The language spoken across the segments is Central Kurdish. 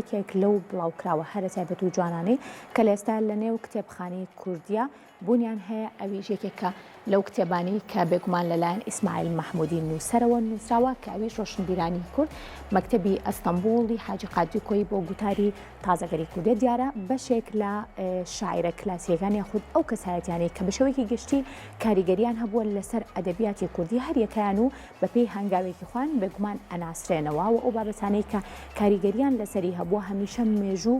یەکێک لەو بڵاوکراوە هەرە تایبەت و جوانانەی کە لە ئێستا لە نێو کتێبخانەی کوردیە بوونیان هەیە ئەویش یەکێکە لەو کتێبانی کە بێگومان لەلایەن ئیسماعیل مەحموودی نووسەرەوە نووسراوە کە ئەویش ڕۆشنبیرانی کورد مەکتەبی ئەستەمبوڵی حاجی قادری کۆی بۆ گوتاری تازەگەری کوردی دیارە بەشێک لە شاعرە کلاسیەکانی خود ئەو کەسایەتیانی کە بە شێوەیەکی گشتی کاریگەریان هەبووە لەسەر ئەدەبیاتی کوردی هەریەکەیان و بەپێی هەنگاوێکی خوان بێگومان ئەناسرێنەوە و ئەو بابەتانەی کە کاریگەریان لەسەری هەبووە هەمیشە مێژوو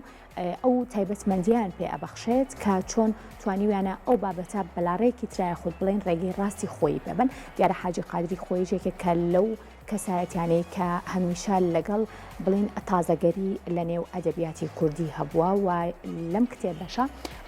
ئەو تایبەتمەندیان پێ ئەبەخشێت کە چۆن توانیویانە ئەو بابەتە بەلاڕێکی ترایە خود بڵێن ڕێگەی ڕاستی خۆی ببن دیارە حاجی قادری خۆی ژێکێک کە لەو کەسایەتیانەی کە هەمیشە لەگەڵ بڵین تازەگەری لە نێو ئەدەبیاتی کوردی هەبووە و لەم کتێبەشە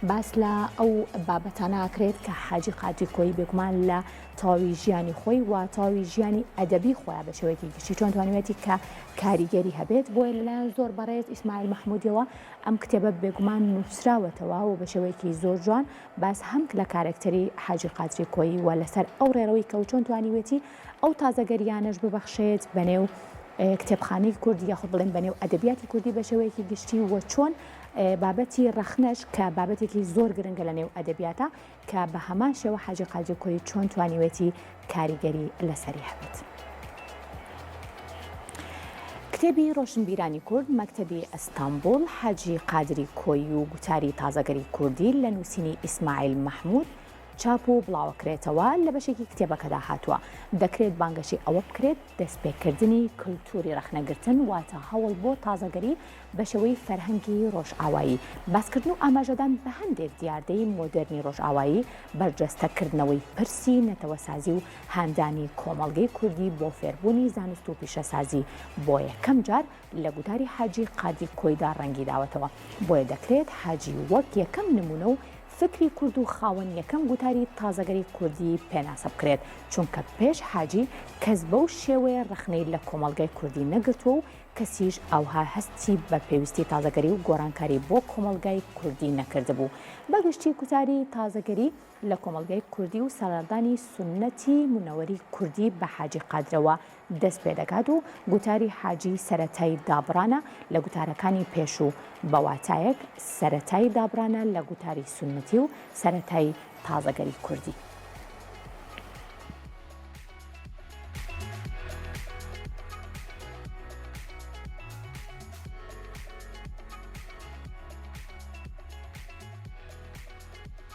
باس لە ئەو بابەتانەکرێت کە حاجی قادری کۆی بێگومان لە تەواوی ژیانی خۆی و تەواوی ژیانی ئەدەبی خۆیان بە شێوەیەکی گشتی چۆن توانێتی کە کاریگەری هەبێت بۆیە لەلایەن زۆر بەڕێز ئیسماعیل مەحموودیەوە ئەم کتێبە بێگومان نووسراوەتەوە و بە شێوەیەکی زۆر جوان باس هەم لە کارکتەری حاجی قادری کۆی و لەسەر ئەو ڕێڕەوەی کە چۆن توانیوێتی ئەو تازەگەریانش ببەخشێت بەنێو کتێبخانەی کوردی یاخود بڵێن بەنێو ئەدەبیاتی کوردی بە شێوەیەکی گشتی و چۆن بابەتی ڕەخنەش کە بابەتێکی زۆر گرنگە لە نێو ئەدەبیاتە کە بە هەمان شێوە حاجی قادری کۆی چۆن توانیوێتی کاریگەری لەسەری هەبێت. کتێبی ڕۆشنبیرانی کورد مەکتەبی ئەستەمبوڵ حاجی قادری کۆی و گوتاری تازەگەری کوردی لە نووسینی ئیسماعیل مەحموود چاپ و بڵاوەکرێتەوە لە بەشێکی کتێبەکەدا هاتووە دەکرێت بانگەشی ئەوە بکرێت دەستپێکردنی کللتوری ڕەخنەگرتن واتە هەوڵ بۆ تازەگەری بە شێوەی فەرهەنگی ڕۆژئاوایی باسکردن و ئاماژەدان بە هەندێک دیاردەی مۆدرنی ڕۆژئاوایی بەرجەستەکردنەوەی پرسی نەتەوەسازی و هاندانی کۆمەڵگەی کوردی بۆ فێربوونی زانست و پیشەسازی بۆ یەکەم جار لە گوتاری حاجی قادری کۆیدا ڕەنگی داوەتەوە بۆیە دەکرێت حاجی وەک یەکەم نمونە و فکری کورد و خاوەن یەکەم گوتاری تازەگەری کوردی پێناسە بکرێت چونکە پێش حاجی کەس بەو شێوەیە ڕەخنەی لە کۆمەڵگەی کوردی نەگرتووە و کەسیش ئەوها هەستی بە پێویستی تازەگەری و گۆڕانکاری بۆ کۆمەڵگای کوردی نەکردبوو بەگشتی گوتاری تازەگەری لە کۆمەڵگای کوردی و سەڵاردانی سونەتی منەوەری کوردی بە حاجی قادرەوە دەست پێ دەکات و گوتاری حاجی سەرەتای دابڕانە لە گوتارەکانی پێش و بەواتایەک سەرەتای دابڕانە لە گوتاری سونەتی و سەرەتای تازەگەری کوردی.